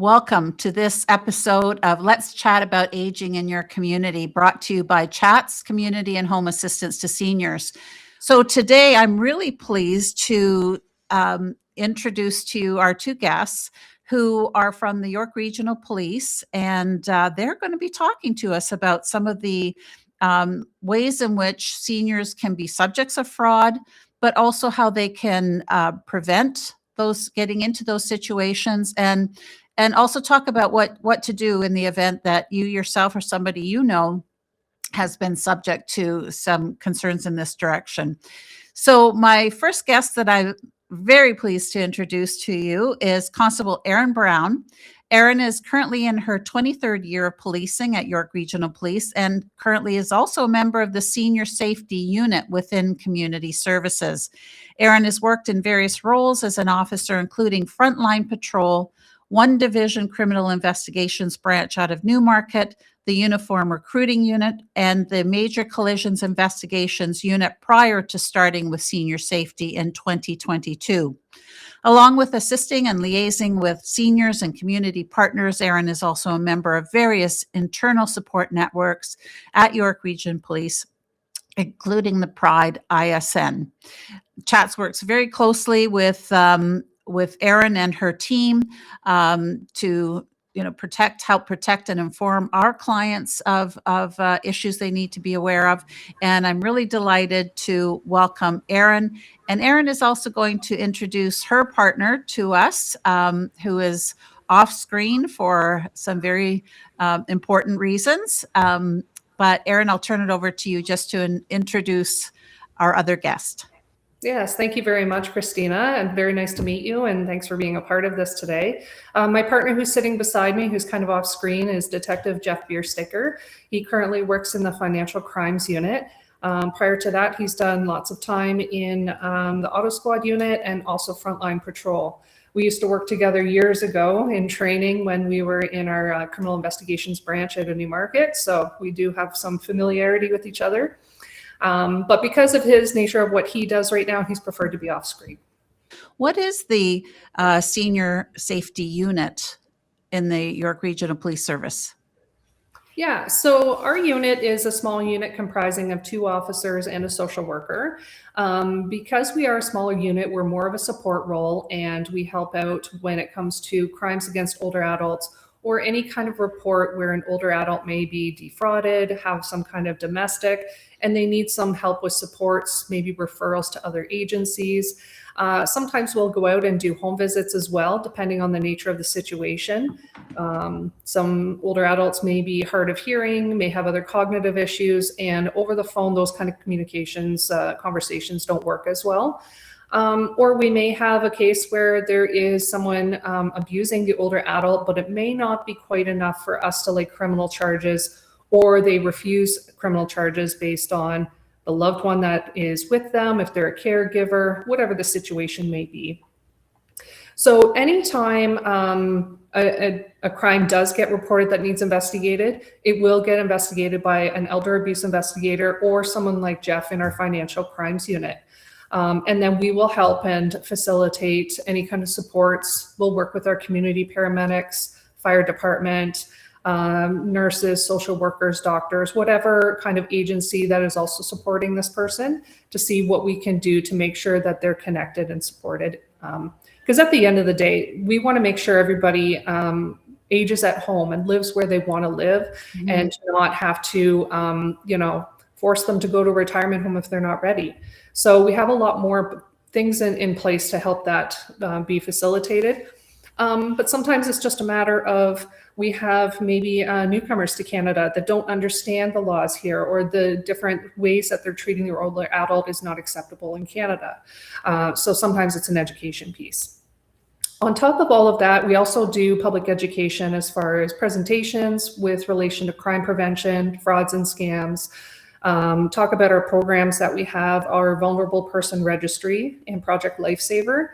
Welcome to this episode of Let's Chat About Aging in Your Community, brought to you by CHATS, Community and Home Assistance to Seniors. So today I'm really pleased to introduce to you our two guests who are from the York Regional Police, and they're going to be talking to us about some of the ways in which seniors can be subjects of fraud, but also how they can prevent those getting into those situations, and also talk about what to do in the event that you yourself or somebody you know has been subject to some concerns in this direction. So my first guest that I'm very pleased to introduce to you is Constable Erin Brown. Erin is currently in her 23rd year of policing at York Regional Police and currently is also a member of the Senior Safety Unit within Community Services. Erin has worked in various roles as an officer, including frontline patrol, 1 Division Criminal Investigations Branch out of Newmarket, the Uniform Recruiting Unit, and the Major Collisions Investigations Unit prior to starting with Senior Safety in 2022. Along with assisting and liaising with seniors and community partners, Erin is also a member of various internal support networks at York Region Police, including the Pride ISN. CHATS works very closely with Erin and her team to help protect and inform our clients of issues they need to be aware of. And I'm really delighted to welcome Erin. And Erin is also going to introduce her partner to us, who is off screen for some very important reasons. But Erin, I'll turn it over to you just to introduce our other guest. Yes, thank you very much, Christina, and very nice to meet you, and thanks for being a part of this today. My partner who's sitting beside me, who's kind of off screen, is Detective Jeff Biersticker. He currently works in the Financial Crimes Unit. Prior to that, he's done lots of time in the Auto Squad Unit and also Frontline Patrol. We used to work together years ago in training when we were in our Criminal Investigations Branch out of Newmarket, so we do have some familiarity with each other. But because of his nature of what he does right now, he's preferred to be off screen. What is the Senior Safety Unit in the York Regional Police Service? Yeah, so our unit is a small unit comprising of 2 officers and a social worker. Because we are a smaller unit, we're more of a support role, and we help out when it comes to crimes against older adults or any kind of report where an older adult may be defrauded, have some kind of domestic, and they need some help with supports, maybe referrals to other agencies. Sometimes we'll go out and do home visits as well, depending on the nature of the situation. Some older adults may be hard of hearing, may have other cognitive issues, and over the phone, those kind of communications, conversations don't work as well. Or we may have a case where there is someone abusing the older adult, but it may not be quite enough for us to lay criminal charges, or they refuse criminal charges based on the loved one that is with them, if they're a caregiver, whatever the situation may be. So anytime a crime does get reported that needs investigated, it will get investigated by an elder abuse investigator or someone like Jeff in our Financial Crimes Unit. And then we will help and facilitate any kind of supports. We'll work with our community paramedics, fire department, nurses, social workers, doctors, whatever kind of agency that is also supporting this person, to see what we can do to make sure that they're connected and supported. Because at the end of the day, we want to make sure everybody ages at home and lives where they want to live, and not have to, force them to go to a retirement home if they're not ready. So we have a lot more things in place to help that be facilitated. But sometimes it's just a matter of, we have maybe newcomers to Canada that don't understand the laws here, or the different ways that they're treating their older adult is not acceptable in Canada. So sometimes it's an education piece. On top of all of that, we also do public education as far as presentations with relation to crime prevention, frauds and scams. Talk about our programs that we have, our Vulnerable Person Registry and Project Lifesaver.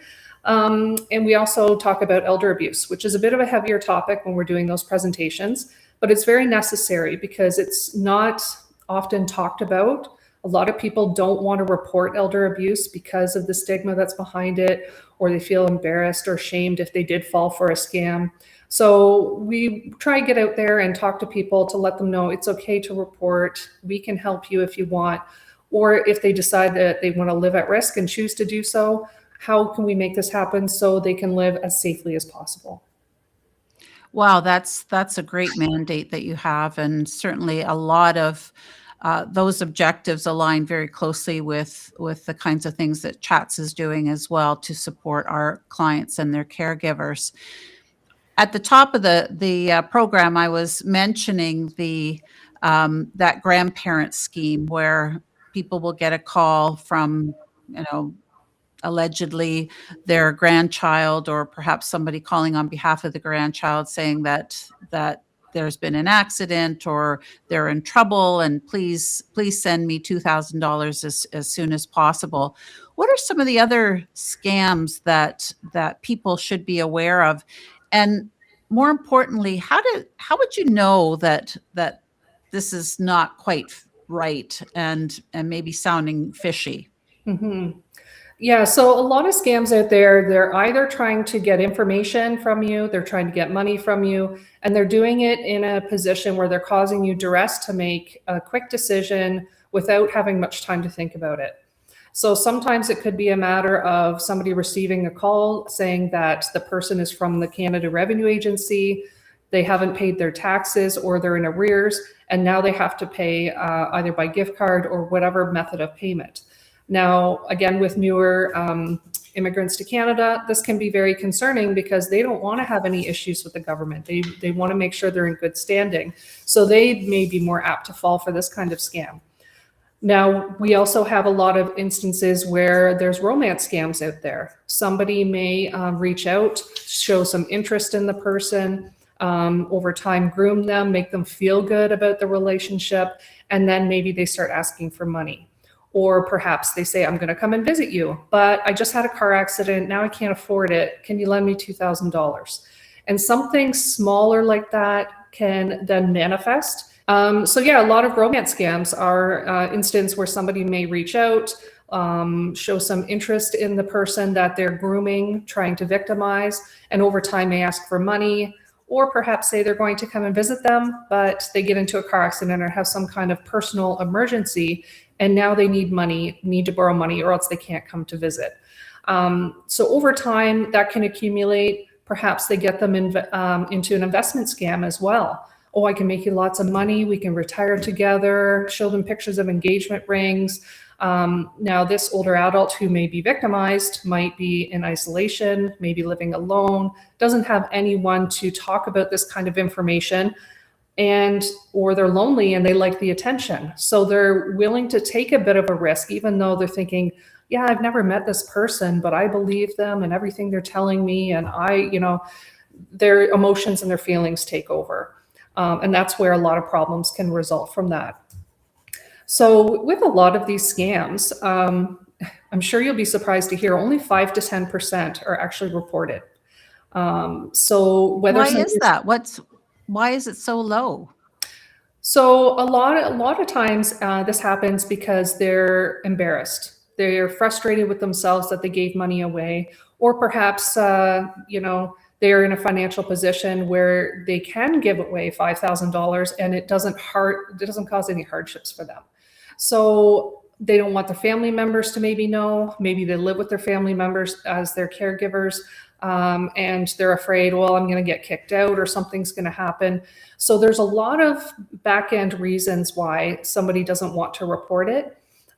And we also talk about elder abuse, which is a bit of a heavier topic when we're doing those presentations, but it's very necessary because it's not often talked about. A lot of people don't want to report elder abuse because of the stigma that's behind it, or they feel embarrassed or shamed if they did fall for a scam. So we try to get out there and talk to people to let them know it's okay to report. We can help you if you want. Or if they decide that they want to live at risk and choose to do so, how can we make this happen so they can live as safely as possible? Wow, that's a great mandate that you have, and certainly a lot of those objectives align very closely with the kinds of things that Chats is doing as well to support our clients and their caregivers. At the top of the program, I was mentioning the that grandparent scheme where people will get a call from, you know, allegedly their grandchild, or perhaps somebody calling on behalf of the grandchild saying that there's been an accident or they're in trouble and please send me $2,000 as soon as possible. What are some of the other scams that people should be aware of? And more importantly, how would you know that this is not quite right and maybe sounding fishy? Mhm. Yeah, so a lot of scams out there, they're either trying to get information from you, they're trying to get money from you, and they're doing it in a position where they're causing you duress to make a quick decision without having much time to think about it. So sometimes it could be a matter of somebody receiving a call saying that the person is from the Canada Revenue Agency, they haven't paid their taxes or they're in arrears, and now they have to pay either by gift card or whatever method of payment. Now, again, with newer immigrants to Canada, this can be very concerning because they don't want to have any issues with the government. They want to make sure they're in good standing. So they may be more apt to fall for this kind of scam. Now, we also have a lot of instances where there's romance scams out there. Somebody may reach out, show some interest in the person, over time groom them, make them feel good about the relationship, and then maybe they start asking for money. Or perhaps they say, I'm going to come and visit you, but I just had a car accident. Now I can't afford it. Can you lend me $2,000? And something smaller like that can then manifest. So yeah, a lot of romance scams are instances where somebody may reach out, show some interest in the person that they're grooming, trying to victimize, and over time may ask for money, or perhaps say they're going to come and visit them, but they get into a car accident or have some kind of personal emergency, and now they need money, need to borrow money, or else they can't come to visit. So over time, that can accumulate. Perhaps they get them into an investment scam as well. Oh, I can make you lots of money. We can retire together. Show them pictures of engagement rings. Now, this older adult who may be victimized might be in isolation, maybe living alone, doesn't have anyone to talk about this kind of information, or they're lonely and they like the attention. So they're willing to take a bit of a risk, even though they're thinking, yeah, I've never met this person, but I believe them and everything they're telling me, and their emotions and their feelings take over. And that's where a lot of problems can result from that. So with a lot of these scams, I'm sure you'll be surprised to hear only 5 to 10% are actually reported. So whether Why is that? Why is it so low? So a lot of times this happens because they're embarrassed. They're frustrated with themselves that they gave money away, or perhaps they're in a financial position where they can give away $5,000 and it doesn't cause any hardships for them. So they don't want their family members to maybe know. Maybe they live with their family members as their caregivers. And they're afraid, well, I'm going to get kicked out or something's going to happen. So there's a lot of back end reasons why somebody doesn't want to report it.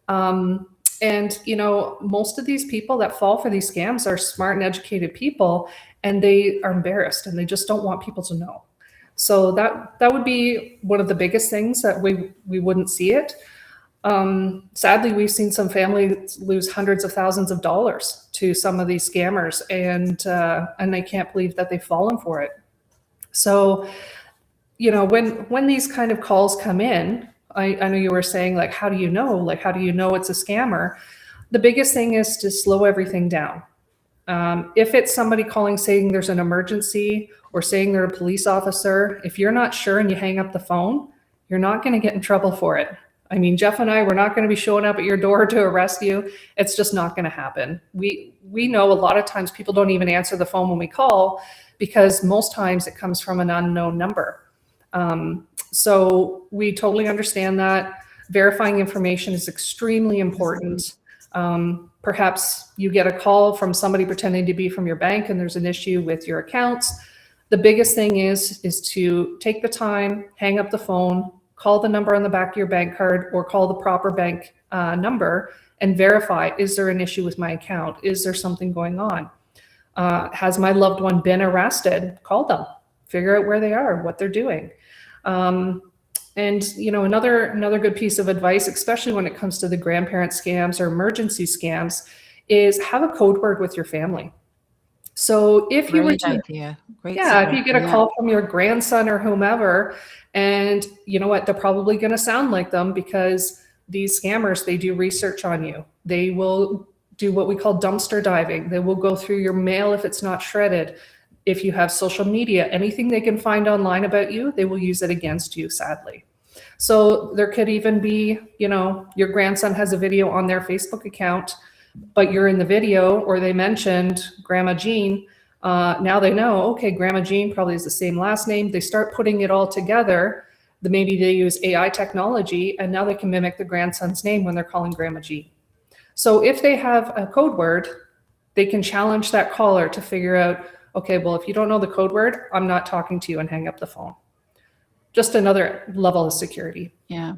Most of these people that fall for these scams are smart and educated people, and they are embarrassed and they just don't want people to know. So that would be one of the biggest things that we wouldn't see it. Sadly, we've seen some families lose hundreds of thousands of dollars to some of these scammers, and they can't believe that they've fallen for it. So, when these kind of calls come in, I know you were saying, like, how do you know? Like, how do you know it's a scammer? The biggest thing is to slow everything down. If it's somebody calling saying there's an emergency or saying they're a police officer, if you're not sure and you hang up the phone, you're not going to get in trouble for it. I mean, Jeff and I, we're not going to be showing up at your door to arrest you. It's just not going to happen. We know a lot of times people don't even answer the phone when we call because most times it comes from an unknown number. So we totally understand that. Verifying information is extremely important. Perhaps you get a call from somebody pretending to be from your bank and there's an issue with your accounts. The biggest thing is to take the time, hang up the phone, call the number on the back of your bank card or call the proper bank number and verify, is there an issue with my account? Is there something going on? Has my loved one been arrested? Call them, figure out where they are, what they're doing. And another good piece of advice, especially when it comes to the grandparent scams or emergency scams, is have a code word with your family. So if you were Great to, idea. Great if you get a suggestion, call from your grandson or whomever, and you know what, they're probably going to sound like them because these scammers, they do research on you. They will do what we call dumpster diving. They will go through your mail if it's not shredded. If you have social media, anything they can find online about you, they will use it against you, sadly. So there could even be, your grandson has a video on their Facebook account, but you're in the video, or they mentioned Grandma Jean. Now they know, okay, Grandma Jean probably is the same last name. They start putting it all together. Maybe they use AI technology, and now they can mimic the grandson's name when they're calling Grandma Jean. So if they have a code word, they can challenge that caller to figure out, okay, well, if you don't know the code word, I'm not talking to you, and hang up the phone. Just another level of security. Yeah.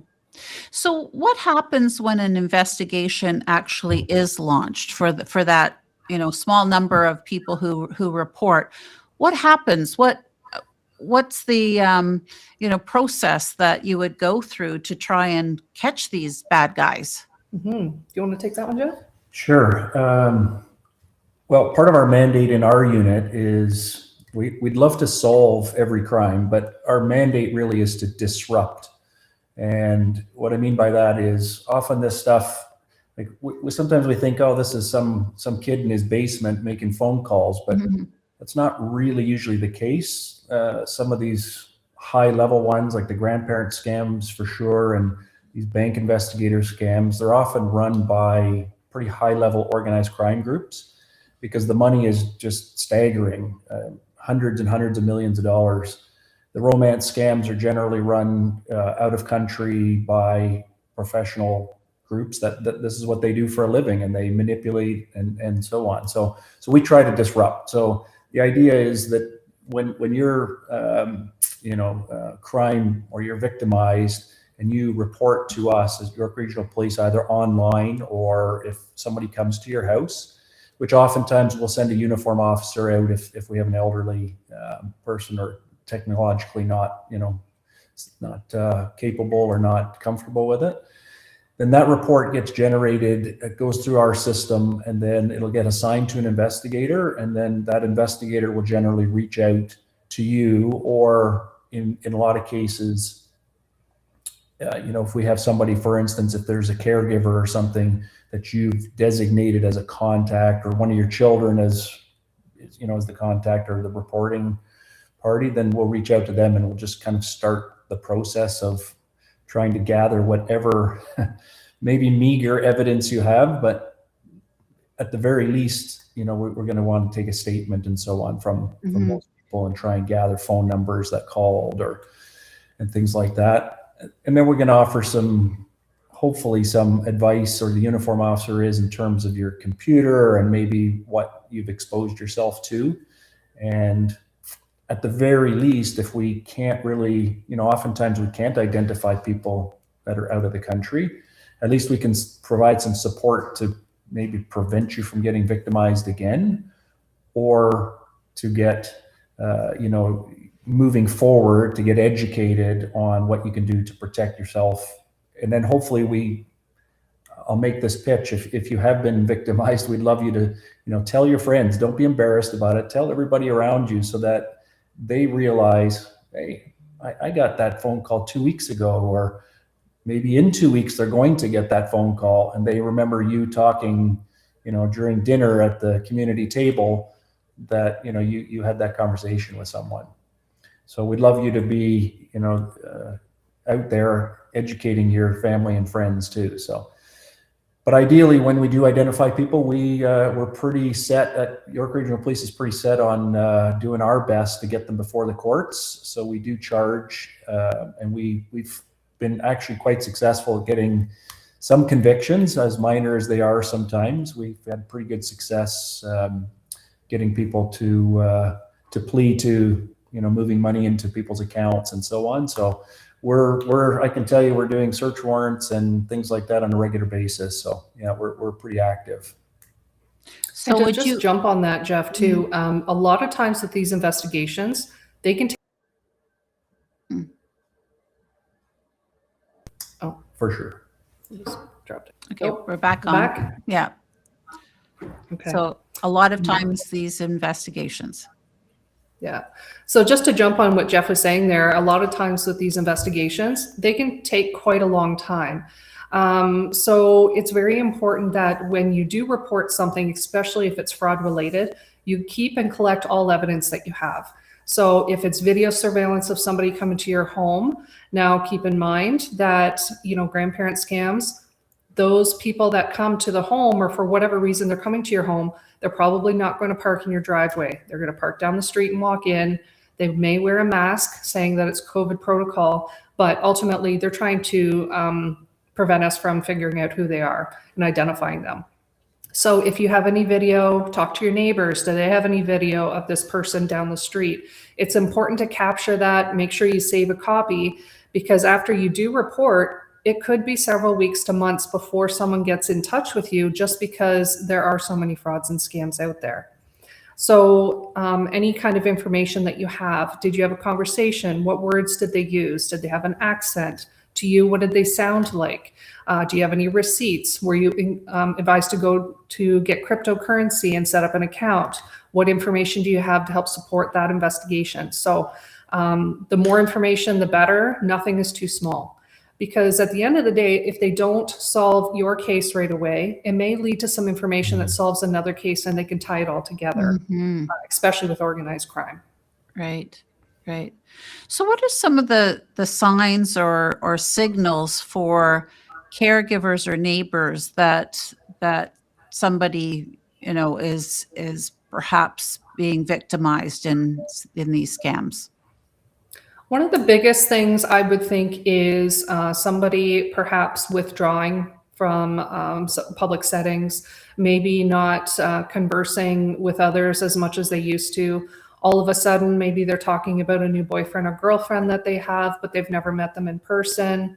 So what happens when an investigation actually is launched for that, small number of people who report? What happens? What's the process that you would go through to try and catch these bad guys? Do you want to take that one, Jeff? Sure. Well, part of our mandate in our unit is we'd love to solve every crime, but our mandate really is to disrupt. And what I mean by that is often this stuff, like sometimes we think, oh, this is some kid in his basement making phone calls, but that's not really usually the case. Some of these high level ones, like the grandparent scams for sure, and these bank investigator scams, they're often run by pretty high level organized crime groups because the money is just staggering, hundreds and hundreds of millions of dollars. The romance scams are generally run out of country by professional groups that this is what they do for a living, and they manipulate and so on. So we try to disrupt. So the idea is that when you're crime or you're victimized and you report to us as York Regional Police, either online or if somebody comes to your house, which oftentimes we'll send a uniform officer out if we have an elderly person or technologically not capable or not comfortable with it, then that report gets generated, it goes through our system, and then it'll get assigned to an investigator, and then that investigator will generally reach out to you, or in a lot of cases, if we have somebody, for instance, if there's a caregiver or something that you've designated as a contact, or one of your children as the contact or the reporting party, then we'll reach out to them and we'll just kind of start the process of trying to gather whatever maybe meager evidence you have, but at the very least, we're going to want to take a statement and so on from most people and try and gather phone numbers that called and things like that. And then we're going to offer hopefully some advice, or the uniform officer is, in terms of your computer and maybe what you've exposed yourself to. And at the very least, if we can't really, oftentimes we can't identify people that are out of the country, at least we can provide some support to maybe prevent you from getting victimized again, or to get, moving forward, to get educated on what you can do to protect yourself. And then hopefully I'll make this pitch. If you have been victimized, we'd love you to, tell your friends, don't be embarrassed about it. Tell everybody around you so that they realize, hey, I got that phone call 2 weeks ago, or maybe in 2 weeks, they're going to get that phone call, and they remember you talking, during dinner at the community table, that, you had that conversation with someone. So we'd love you to be, out there educating your family and friends too. So But ideally, when we do identify people, we're pretty set at York Regional Police is pretty set on doing our best to get them before the courts. So we do charge, and we've been actually quite successful at getting some convictions, as minor as they are sometimes. We've had pretty good success getting people to plead to, you know, moving money into people's accounts and so on. So I can tell you, we're doing search warrants and things like that on a regular basis. So yeah, we're pretty active. So would you jump on that, Jeff, too? A lot of times with these investigations, they can take. Oh, for sure. Just dropped it. Okay, we're back on. Yeah. Okay. So a lot of times these investigations. Yeah. So just to jump on what Jeff was saying there, a lot of times with these investigations, they can take quite a long time. So it's very important that when you do report something, especially if it's fraud related, you keep and collect all evidence that you have. So if it's video surveillance of somebody coming to your home, now keep in mind that, you know, grandparent scams, those people that come to the home, or for whatever reason they're coming to your home, they're probably not going to park in your driveway. They're going to park down the street and walk in. They may wear a mask saying that it's COVID protocol, but ultimately they're trying to prevent us from figuring out who they are and identifying them. So if you have any video, talk to your neighbors. Do they have any video of this person down the street? It's important to capture that. Make sure you save a copy, because after you do report, it could be several weeks to months before someone gets in touch with you, just because there are so many frauds and scams out there. So any kind of information that you have, did you have a conversation? What words did they use? Did they have an accent? To you, what did they sound like? Do you have any receipts? Were you advised to go to get cryptocurrency and set up an account? What information do you have to help support that investigation? So the more information, the better. Nothing is too small. Because at the end of the day, if they don't solve your case right away, it may lead to some information that solves another case, and they can tie it all together, especially with organized crime. Right, right. So what are some of the signs or signals for caregivers or neighbors that somebody, you know, is perhaps being victimized in these scams? One of the biggest things I would think is somebody perhaps withdrawing from public settings, maybe not conversing with others as much as they used to. All of a sudden, maybe they're talking about a new boyfriend or girlfriend that they have, but they've never met them in person.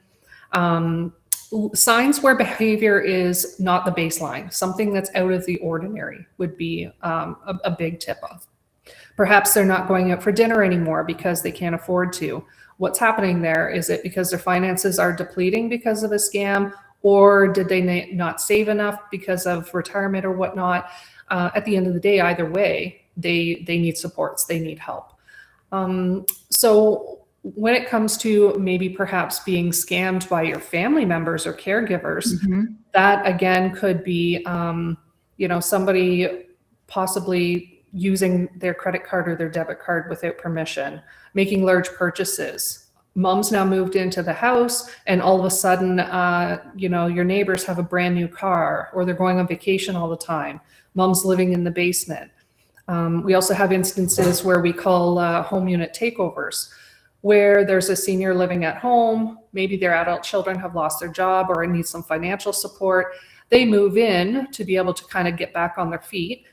Signs where behavior is not the baseline, something that's out of the ordinary, would be a big tip off. Perhaps they're not going out for dinner anymore because they can't afford to. What's happening there? Is it because their finances are depleting because of a scam, or did they not save enough because of retirement or whatnot? At the end of the day, either way, they need supports, they need help. So when it comes to maybe perhaps being scammed by your family members or caregivers, that again could be, you know, somebody possibly using their credit card or their debit card without permission, making large purchases. Mom's now moved into the house, and all of a sudden, you know, your neighbors have a brand new car, or they're going on vacation all the time. Mom's living in the basement. We also have instances where we call home unit takeovers, where there's a senior living at home. Maybe their adult children have lost their job or need some financial support. They move in to be able to kind of get back on their feet.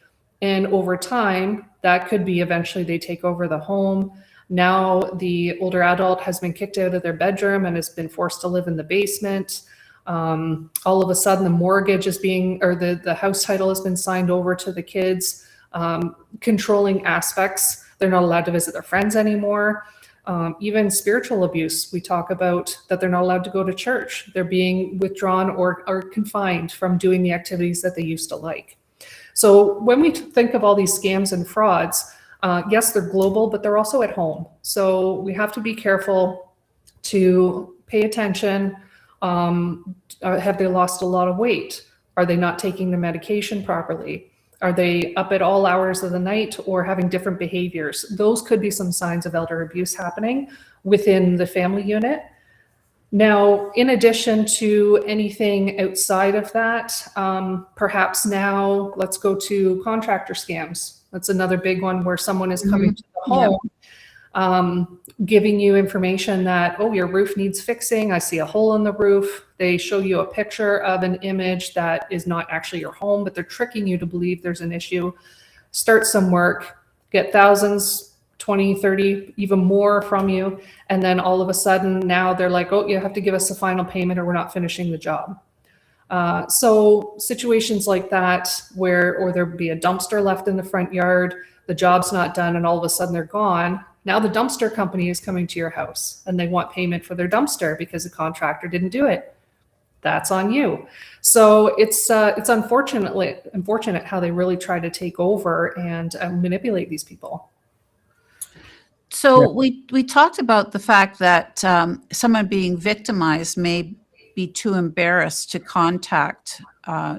And over time, that could be eventually they take over the home. Now the older adult has been kicked out of their bedroom and has been forced to live in the basement. All of a sudden the mortgage is the house title has been signed over to the kids. Controlling aspects. They're not allowed to visit their friends anymore. Even spiritual abuse. We talk about that they're not allowed to go to church. They're being withdrawn or confined from doing the activities that they used to like. So when we think of all these scams and frauds, yes, they're global, but they're also at home. So we have to be careful to pay attention. Have they lost a lot of weight? Are they not taking the medication properly? Are they up at all hours of the night or having different behaviors? Those could be some signs of elder abuse happening within the family unit. Now, in addition to anything outside of that, perhaps now let's go to contractor scams. That's another big one where someone is coming to the home, giving you information that, oh, your roof needs fixing. I see a hole in the roof. They show you a picture of an image that is not actually your home, but they're tricking you to believe there's an issue. Start some work, get thousands, 20, 30, even more from you. And then all of a sudden now they're like, oh, you have to give us a final payment or we're not finishing the job. So situations like that or there'd be a dumpster left in the front yard, the job's not done, and all of a sudden they're gone. Now the dumpster company is coming to your house and they want payment for their dumpster because the contractor didn't do it. That's on you. So it's unfortunate how they really try to take over and manipulate these people. So we talked about the fact that someone being victimized may be too embarrassed to contact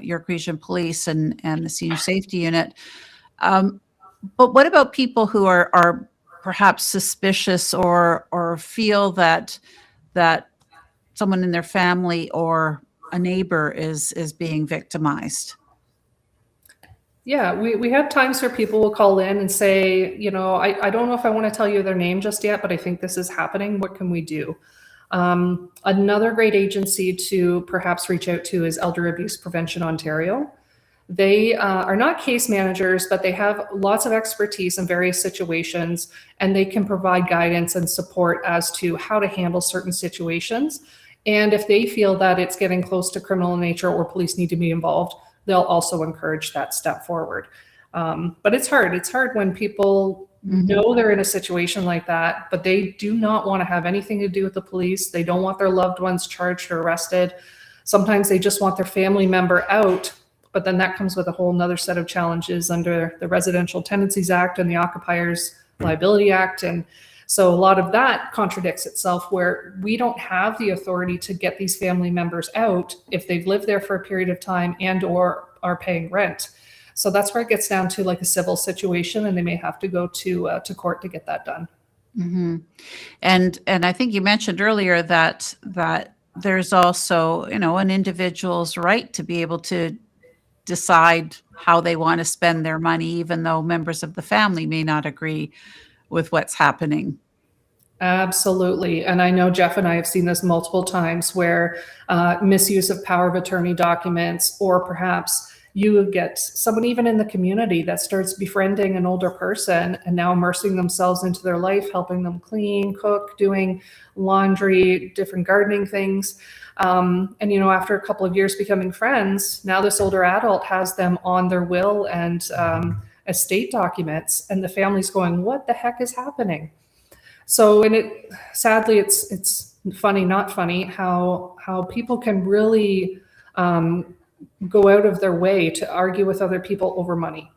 York Region Police and the Senior Safety Unit. But what about people who are perhaps suspicious or feel that someone in their family or a neighbor is being victimized? Yeah, we have times where people will call in and say, you know, I don't know if I want to tell you their name just yet, but I think this is happening. What can we do? Another great agency to perhaps reach out to is Elder Abuse Prevention Ontario. They are not case managers, but they have lots of expertise in various situations, and they can provide guidance and support as to how to handle certain situations. And if they feel that it's getting close to criminal nature or police need to be involved, they'll also encourage that step forward. But it's hard. It's hard when people know they're in a situation like that, but they do not want to have anything to do with the police. They don't want their loved ones charged or arrested. Sometimes they just want their family member out, but then that comes with a whole nother set of challenges under the Residential Tenancies Act and the Occupiers Liability Act. And so a lot of that contradicts itself, where we don't have the authority to get these family members out if they've lived there for a period of time and or are paying rent. So that's where it gets down to like a civil situation, and they may have to go to court to get that done. And I think you mentioned earlier that there's also, you know, an individual's right to be able to decide how they want to spend their money, even though members of the family may not agree with what's happening. Absolutely. And I know Jeff and I have seen this multiple times where misuse of power of attorney documents, or perhaps you get someone even in the community that starts befriending an older person and now immersing themselves into their life, helping them clean, cook, doing laundry, different gardening things. And, you know, after a couple of years becoming friends, now this older adult has them on their will and estate documents, and the family's going, what the heck is happening? So, and sadly, it's funny, not funny, how people can really go out of their way to argue with other people over money.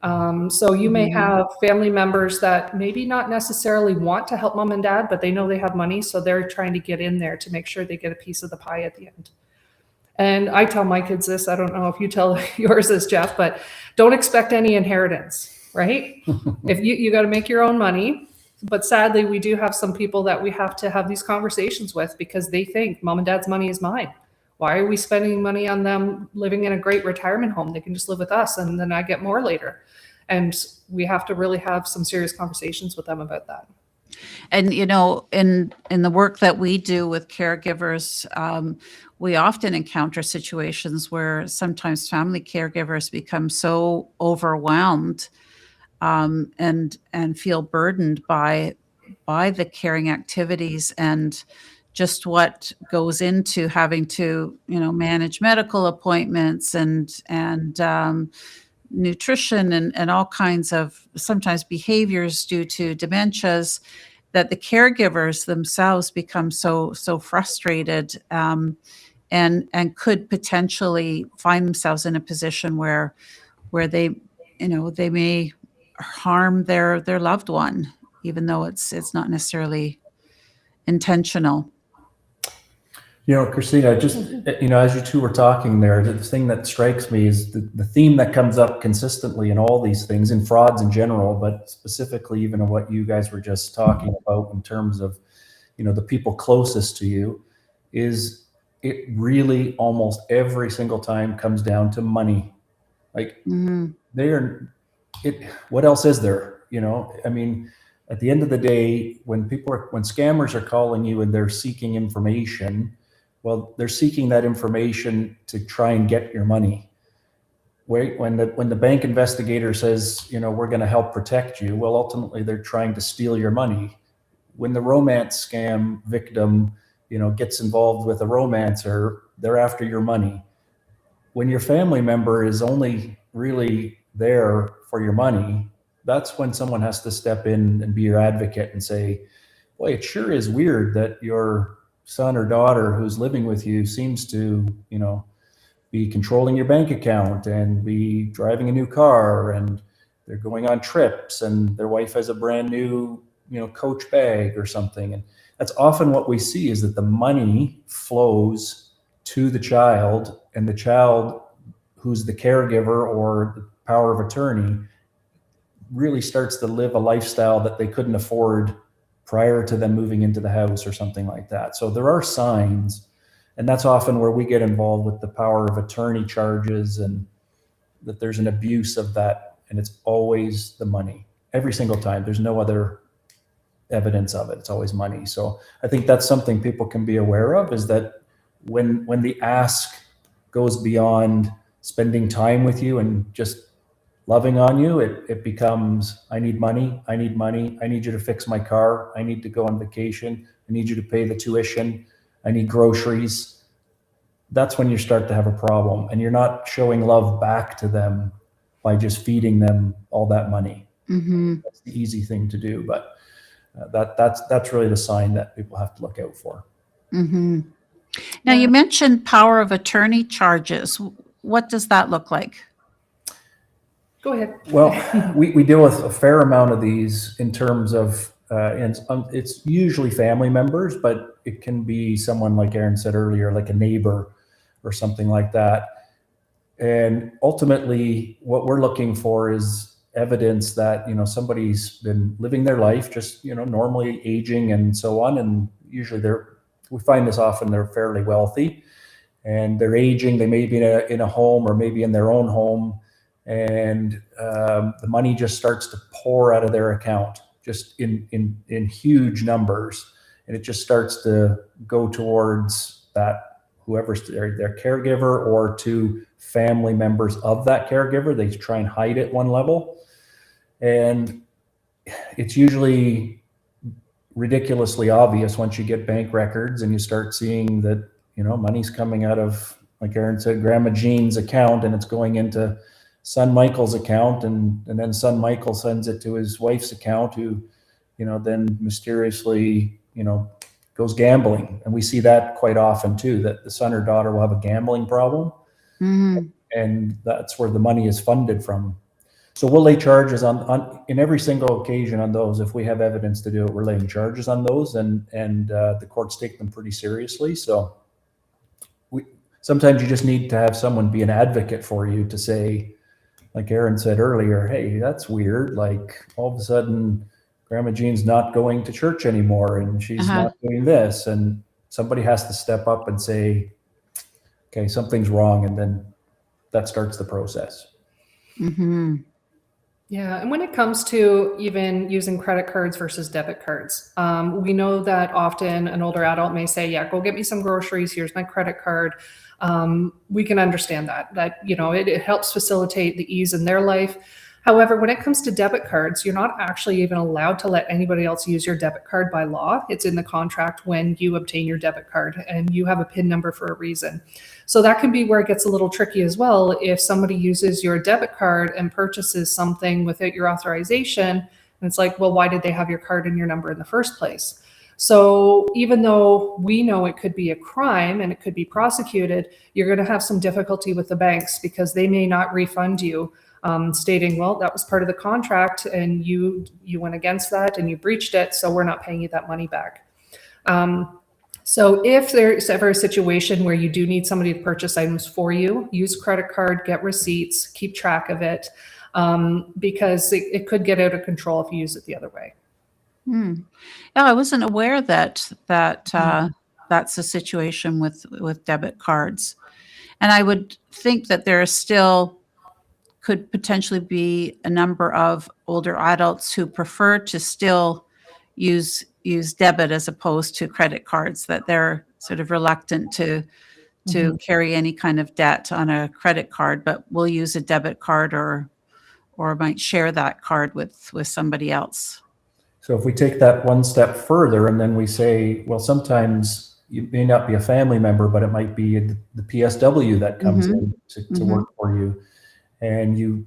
So you may have family members that maybe not necessarily want to help mom and dad, but they know they have money, so they're trying to get in there to make sure they get a piece of the pie at the end. And I tell my kids this, I don't know if you tell yours this, Jeff, but don't expect any inheritance, right? If you got to make your own money. But sadly, we do have some people that we have to have these conversations with because they think mom and dad's money is mine. Why are we spending money on them living in a great retirement home? They can just live with us and then I get more later. And we have to really have some serious conversations with them about that. And, you know, in the work that we do with caregivers, we often encounter situations where sometimes family caregivers become so overwhelmed and feel burdened by the caring activities and just what goes into having to, you know, manage medical appointments and nutrition and all kinds of sometimes behaviors due to dementias, that the caregivers themselves become so frustrated and could potentially find themselves in a position where they, you know, they may harm their loved one, even though it's not necessarily intentional. You know, Christina, just, you know, as you two were talking there, the thing that strikes me is the theme that comes up consistently in all these things, in frauds in general, but specifically even in what you guys were just talking about in terms of, you know, the people closest to you, is it really almost every single time comes down to money. Like what else is there? I mean, at the end of the day, when scammers are calling you and they're seeking information, well, they're seeking that information to try and get your money. When the bank investigator says, we're going to help protect you, well, ultimately they're trying to steal your money. When the romance scam victim, gets involved with a romancer, they're after your money. When your family member is only really there for your money, that's when someone has to step in and be your advocate and say, boy, it sure is weird that your son or daughter who's living with you seems to, be controlling your bank account and be driving a new car, and they're going on trips, and their wife has a brand new, Coach bag or something. And that's often what we see, is that the money flows to the child, and the child who's the caregiver or the power of attorney really starts to live a lifestyle that they couldn't afford prior to them moving into the house or something like that. So there are signs, and that's often where we get involved with the power of attorney charges, and that there's an abuse of that, and it's always the money every single time. There's no other evidence of it. It's always money. So I think that's something people can be aware of, is that when the ask goes beyond spending time with you and just loving on you, it becomes, I need money, I need money, I need you to fix my car, I need to go on vacation, I need you to pay the tuition, I need groceries. That's when you start to have a problem, and you're not showing love back to them by just feeding them all that money. That's the easy thing to do, but that's really the sign that people have to look out for. Now, you mentioned power of attorney charges. What does that look like? Go ahead. Well, we deal with a fair amount of these in terms of, and it's usually family members, but it can be someone, like Erin said earlier, like a neighbor or something like that. And ultimately, what we're looking for is evidence that, somebody's been living their life, just, normally aging and so on. And usually we find this often, they're fairly wealthy and they're aging. They may be in a home, or maybe in their own home. And the money just starts to pour out of their account, just in huge numbers. And it just starts to go towards that, whoever's their caregiver, or to family members of that caregiver. They try and hide it one level. And it's usually ridiculously obvious once you get bank records and you start seeing that, money's coming out of, like Erin said, Grandma Jean's account, and it's going into son Michael's account, and then son Michael sends it to his wife's account, who, then mysteriously, goes gambling. And we see that quite often too, that the son or daughter will have a gambling problem. And that's where the money is funded from. So we'll lay charges on in every single occasion on those. If we have evidence to do it, we're laying charges on those, and the courts take them pretty seriously. So sometimes you just need to have someone be an advocate for you, to say, like Erin said earlier, hey, that's weird. Like, all of a sudden, Grandma Jean's not going to church anymore, and she's not doing this. And somebody has to step up and say, okay, something's wrong. And then that starts the process. Yeah, and when it comes to even using credit cards versus debit cards, we know that often an older adult may say, yeah, go get me some groceries, here's my credit card. We can understand that it helps facilitate the ease in their life. However, when it comes to debit cards, you're not actually even allowed to let anybody else use your debit card by law. It's in the contract when you obtain your debit card, and you have a PIN number for a reason. So that can be where it gets a little tricky as well. If somebody uses your debit card and purchases something without your authorization, and it's like, well, why did they have your card and your number in the first place? So even though we know it could be a crime and it could be prosecuted, you're going to have some difficulty with the banks, because they may not refund you, stating, well, that was part of the contract and you went against that and you breached it, so we're not paying you that money back. So if there's ever a situation where you do need somebody to purchase items for you, use credit card, get receipts, keep track of it, because it could get out of control if you use it the other way. Yeah, I wasn't aware that that's the situation with debit cards. And I would think that there could potentially be a number of older adults who prefer to still use debit as opposed to credit cards, that they're sort of reluctant to carry any kind of debt on a credit card, but will use a debit card or might share that card with somebody else. So if we take that one step further and then we say, well, sometimes you may not be a family member, but it might be the PSW that comes in to work for you. And you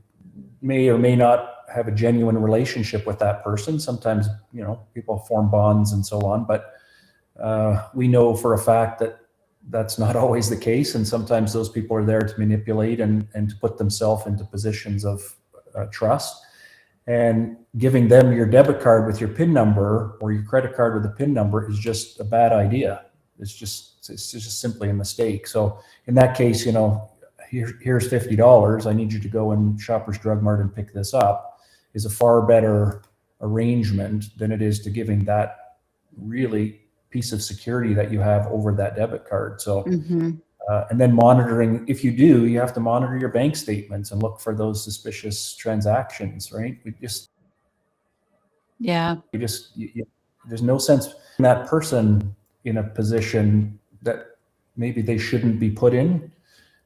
may or may not have a genuine relationship with that person. Sometimes, people form bonds and so on, but we know for a fact that that's not always the case. And sometimes those people are there to manipulate and to put themselves into positions of trust. And giving them your debit card with your PIN number or your credit card with a PIN number is just a bad idea. It's just simply a mistake. So in that case, here's $50. I need you to go in Shoppers Drug Mart and pick this up, is a far better arrangement than it is to giving that really piece of security that you have over that debit card. So, and then monitoring, if you do, you have to monitor your bank statements and look for those suspicious transactions, right? There's no sense in that person in a position that maybe they shouldn't be put in,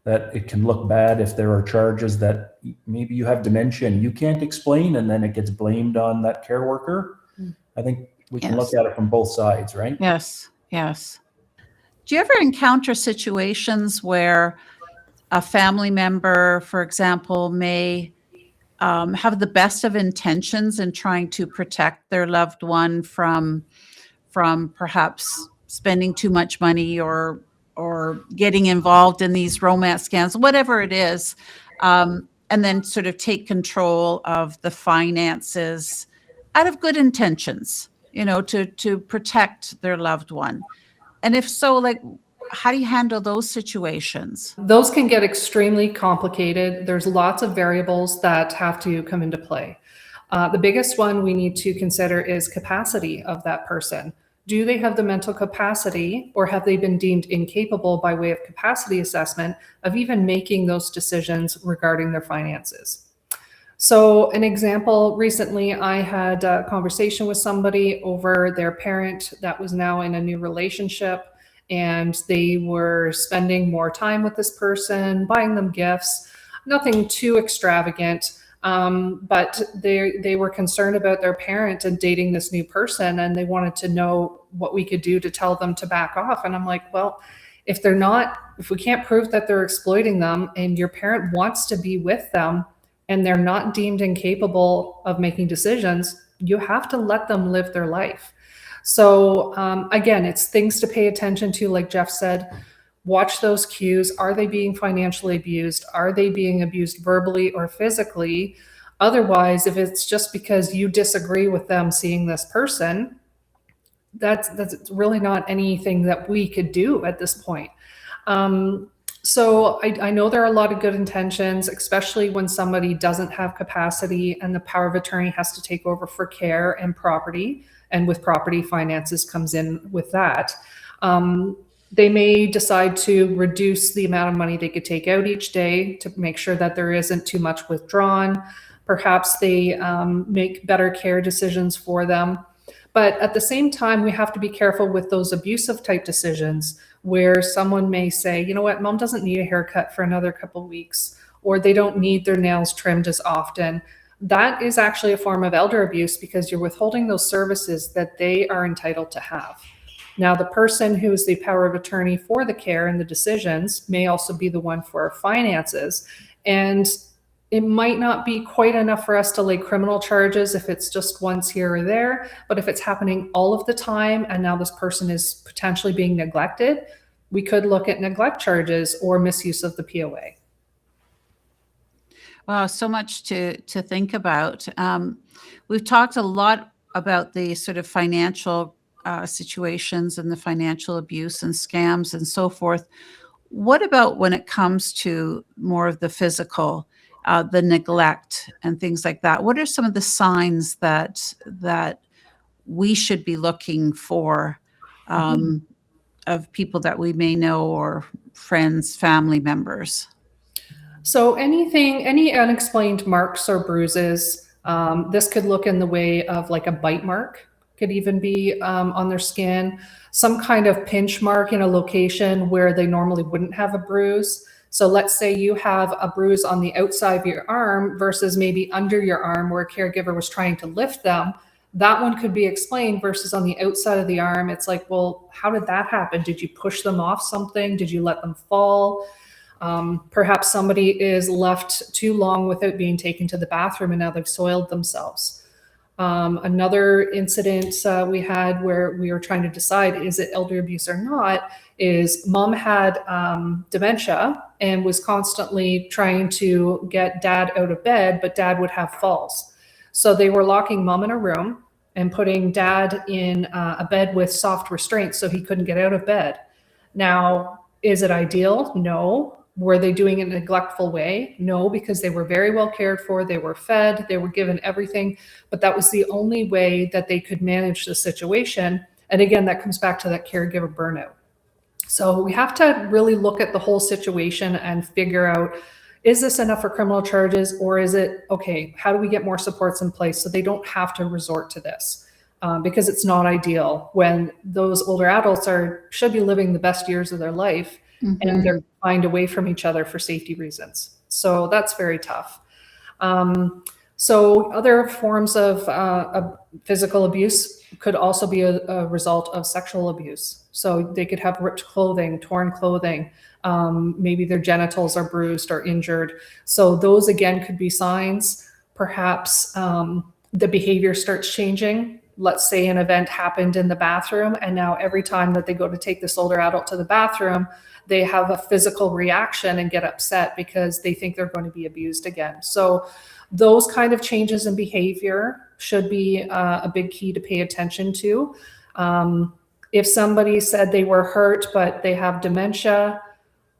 that it can look bad if there are charges that maybe you have dementia and you can't explain, and then it gets blamed on that care worker. I think we can look at it from both sides, right? Yes. Do you ever encounter situations where a family member, for example, may have the best of intentions in trying to protect their loved one from perhaps spending too much money or getting involved in these romance scams, whatever it is, and then sort of take control of the finances out of good intentions, to protect their loved one? And if so, how do you handle those situations? Those can get extremely complicated. There's lots of variables that have to come into play. The biggest one we need to consider is capacity of that person. Do they have the mental capacity, or have they been deemed incapable by way of capacity assessment of even making those decisions regarding their finances? So an example, recently I had a conversation with somebody over their parent that was now in a new relationship, and they were spending more time with this person, buying them gifts, nothing too extravagant. But they were concerned about their parent and dating this new person, and they wanted to know what we could do to tell them to back off. And I'm like, well, if we can't prove that they're exploiting them and your parent wants to be with them and they're not deemed incapable of making decisions, you have to let them live their life. So again, it's things to pay attention to, like Jeff said. Watch those cues. Are they being financially abused? Are they being abused verbally or physically? Otherwise, if it's just because you disagree with them seeing this person, that's really not anything that we could do at this point. So I know there are a lot of good intentions, especially when somebody doesn't have capacity and the power of attorney has to take over for care and property. And with property, finances comes in with that. They may decide to reduce the amount of money they could take out each day to make sure that there isn't too much withdrawn. Perhaps they make better care decisions for them. But at the same time, we have to be careful with those abusive type decisions where someone may say, you know what, mom doesn't need a haircut for another couple of weeks, or they don't need their nails trimmed as often. That is actually a form of elder abuse because you're withholding those services that they are entitled to have. Now, the person who is the power of attorney for the care and the decisions may also be the one for finances. And it might not be quite enough for us to lay criminal charges if it's just once here or there, but if it's happening all of the time and now this person is potentially being neglected, we could look at neglect charges or misuse of the POA. Wow, so much to think about. We've talked a lot about the sort of financial situations and the financial abuse and scams and so forth. What about when it comes to more of the physical, the neglect and things like that? What are some of the signs that we should be looking for of people that we may know or friends, family members? So any unexplained marks or bruises, this could look in the way of like a bite mark, could even be on their skin, some kind of pinch mark in a location where they normally wouldn't have a bruise. So let's say you have a bruise on the outside of your arm versus maybe under your arm where a caregiver was trying to lift them. That one could be explained versus on the outside of the arm. It's like, well, how did that happen? Did you push them off something? Did you let them fall? Perhaps somebody is left too long without being taken to the bathroom and now they've soiled themselves. Another incident we had where we were trying to decide, is it elder abuse or not, is mom had dementia and was constantly trying to get dad out of bed, but dad would have falls. So they were locking mom in a room and putting dad in a bed with soft restraints so he couldn't get out of bed. Now, is it ideal? No. Were they doing it in a neglectful way? No, because they were very well cared for. They were fed, they were given everything, but that was the only way that they could manage the situation. And again, that comes back to that caregiver burnout. So we have to really look at the whole situation and figure out, is this enough for criminal charges, or is it, okay, how do we get more supports in place so they don't have to resort to this? Because it's not ideal when those older adults should be living the best years of their life. Mm-hmm. And they're find away from each other for safety reasons. So that's very tough. So other forms of physical abuse could also be a result of sexual abuse. So they could have ripped clothing, torn clothing, maybe their genitals are bruised or injured. So those again could be signs. Perhaps the behavior starts changing. Let's say an event happened in the bathroom, and now every time that they go to take this older adult to the bathroom, they have a physical reaction and get upset because they think they're going to be abused again. So those kind of changes in behavior should be a big key to pay attention to. If somebody said they were hurt, but they have dementia,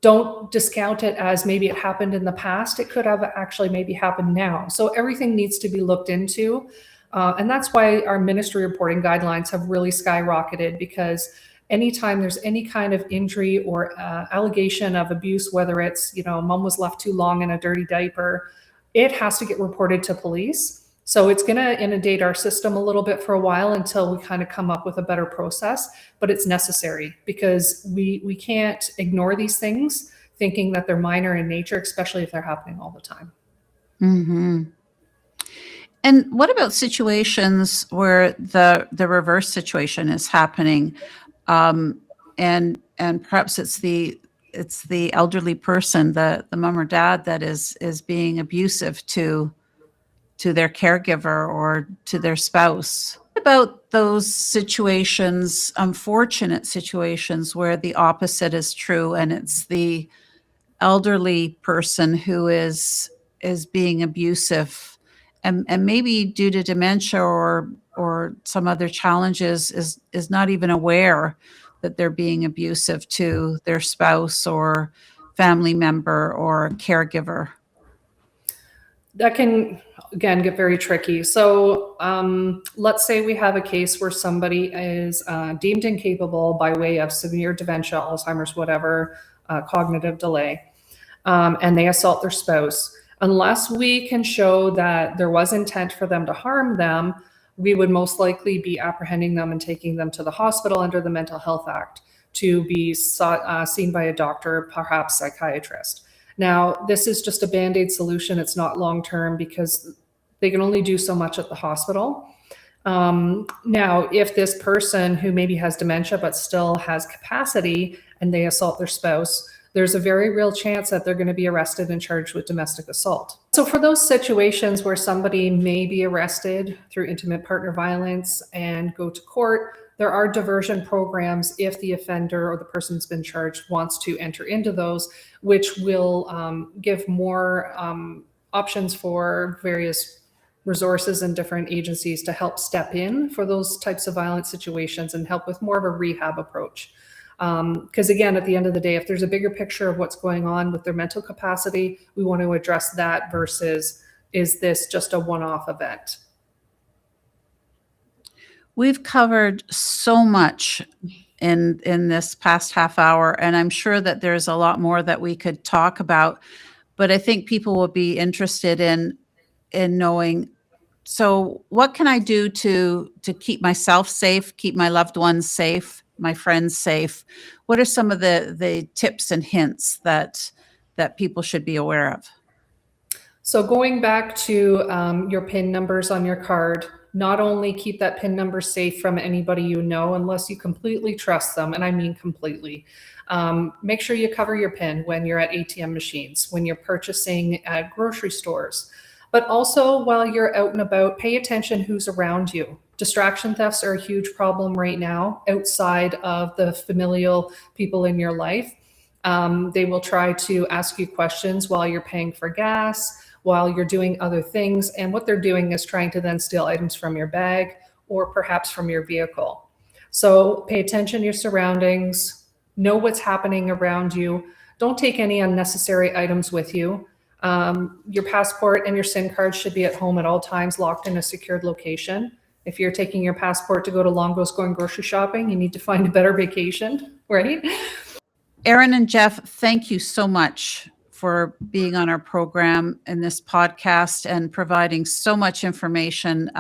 don't discount it as maybe it happened in the past. It could have actually maybe happened now. So everything needs to be looked into. And that's why our ministry reporting guidelines have really skyrocketed, because anytime there's any kind of injury or allegation of abuse, whether it's, mom was left too long in a dirty diaper, it has to get reported to police. So it's going to inundate our system a little bit for a while until we kind of come up with a better process, but it's necessary because we can't ignore these things thinking that they're minor in nature, especially if they're happening all the time. Mm-hmm. And what about situations where the reverse situation is happening, and perhaps it's the elderly person, the mom or dad that is being abusive to their caregiver or to their spouse? What about those situations, unfortunate situations where the opposite is true and it's the elderly person who is being abusive? And maybe due to dementia or some other challenges is not even aware that they're being abusive to their spouse or family member or caregiver. That can, again, get very tricky. So let's say we have a case where somebody is deemed incapable by way of severe dementia, Alzheimer's, whatever, cognitive delay, and they assault their spouse. Unless we can show that there was intent for them to harm them, we would most likely be apprehending them and taking them to the hospital under the Mental Health Act to be seen by a doctor, perhaps psychiatrist. Now, this is just a Band-Aid solution. It's not long-term because they can only do so much at the hospital. Now, if this person who maybe has dementia but still has capacity and they assault their spouse, there's a very real chance that they're going to be arrested and charged with domestic assault. So for those situations where somebody may be arrested through intimate partner violence and go to court, there are diversion programs if the offender or the person who's been charged wants to enter into those, which will give more options for various resources and different agencies to help step in for those types of violent situations and help with more of a rehab approach. Because again, at the end of the day, if there's a bigger picture of what's going on with their mental capacity, we want to address that versus, is this just a one-off event? We've covered so much in this past half hour, and I'm sure that there's a lot more that we could talk about, but I think people will be interested in knowing, so what can I do to keep myself safe, keep my loved ones safe, my friends safe? What are some of the tips and hints that people should be aware of? So going back to your PIN numbers on your card, not only keep that PIN number safe from anybody you know, unless you completely trust them, and I mean completely. Make sure you cover your PIN when you're at ATM machines, when you're purchasing at grocery stores. But also while you're out and about, pay attention who's around you. Distraction thefts are a huge problem right now outside of the familial people in your life. They will try to ask you questions while you're paying for gas, while you're doing other things. And what they're doing is trying to then steal items from your bag or perhaps from your vehicle. So pay attention to your surroundings, know what's happening around you. Don't take any unnecessary items with you. Your passport and your SIM card should be at home at all times, locked in a secured location. If you're taking your passport to go to Longo's going grocery shopping, you need to find a better vacation, right? Erin and Jeff, thank you so much for being on our program and this podcast and providing so much information.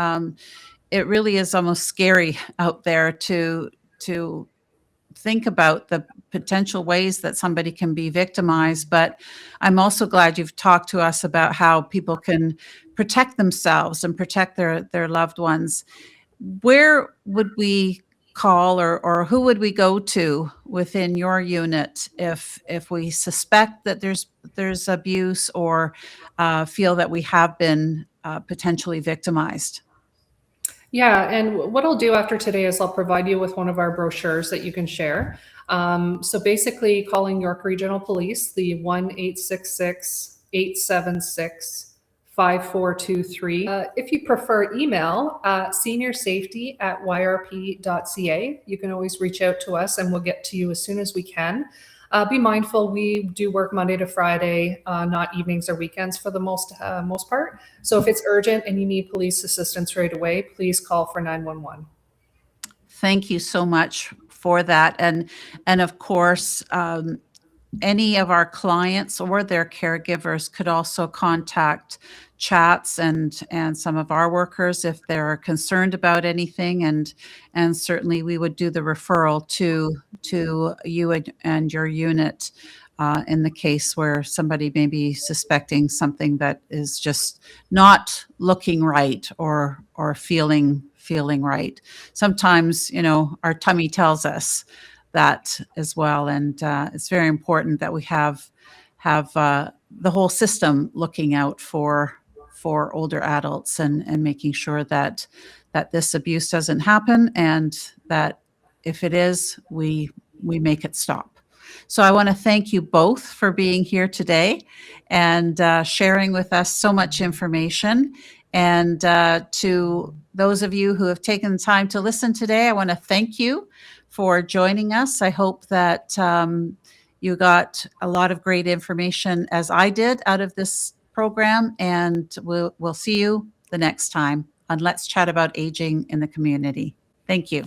It really is almost scary out there to think about the potential ways that somebody can be victimized. But I'm also glad you've talked to us about how people can protect themselves and protect their loved ones. Where would we call, or who would we go to within your unit if we suspect that there's abuse or feel that we have been potentially victimized? Yeah, and what I'll do after today is I'll provide you with one of our brochures that you can share. So basically calling York Regional Police, the 1-866-876-5423. If you prefer email, seniorsafety@yrp.ca. You can always reach out to us and we'll get to you as soon as we can. Be mindful, we do work Monday to Friday, not evenings or weekends for the most part. So if it's urgent and you need police assistance right away, please call for 911. Thank you so much for that. And of course, any of our clients or their caregivers could also contact Chats and some of our workers if they're concerned about anything, and certainly we would do the referral to you and your unit in the case where somebody may be suspecting something that is just not looking right or feeling right. Sometimes, our tummy tells us that as well, and it's very important that we have the whole system looking out for older adults and making sure that this abuse doesn't happen, and that if it is, we make it stop. So I want to thank you both for being here today and sharing with us so much information. And to those of you who have taken the time to listen today, I want to thank you for joining us. I hope that you got a lot of great information, as I did, out of this program, and we'll see you the next time on Let's Chat About Aging in the Community. Thank you.